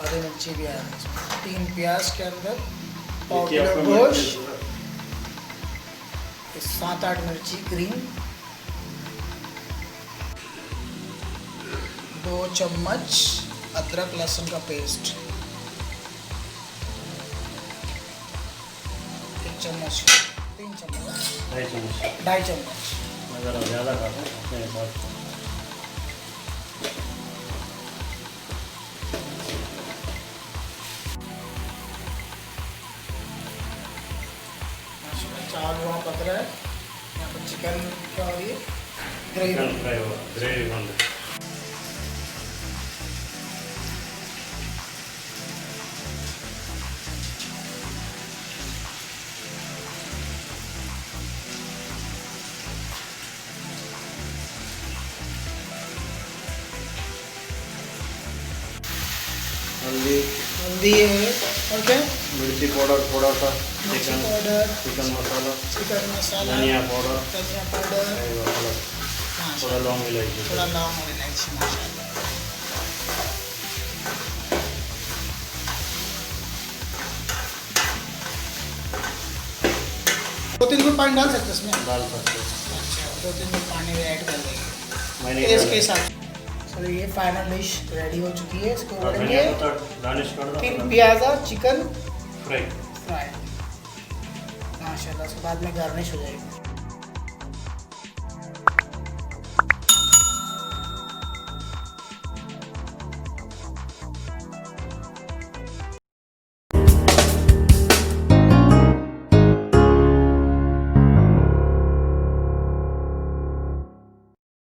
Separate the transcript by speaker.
Speaker 1: हरी मिर्ची भी है, 3 प्याज के अंदर, पाव किलो गोश्त, 7-8 मिर्ची ग्रीन, 2 चम्मच अदरक लहसुन का पेस्ट, 1 चम्मच, 3 चम्मच, 2.5 चम्मच।
Speaker 2: मैं ज़रा ज़्यादा खाता हूँ अपने हिसाब से।
Speaker 1: चावल वहाँ पक रहा है, यहाँ पर चिकन क्या हो रही है,
Speaker 2: ग्रेवी बन रही।
Speaker 1: हल्दी है, ओके,
Speaker 2: मिर्ची पाउडर थोड़ा सा,
Speaker 1: चिकन पाउडर,
Speaker 2: चिकन मसाला,
Speaker 1: धनिया पाउडर,
Speaker 2: थोड़ा लौंग इलायची,
Speaker 1: थोड़ा लौंग और इलायची, माशाल्लाह। 2-3 फुट पानी डाल सकते हैं इसमें?
Speaker 2: डाल सकते हैं।
Speaker 1: अच्छा, 2-3 फुट पानी ऐड कर देंगे
Speaker 2: मैंने
Speaker 1: इसके साथ। चलो ये फाइनल डिश रेडी हो चुकी है, इसको
Speaker 2: धनिया पत्ता गार्निश कर दो।
Speaker 1: 3 प्याजा चिकन
Speaker 2: फ्राई
Speaker 1: फ्राई, माशाल्लाह, उसके बाद में गार्निश हो जाएगी।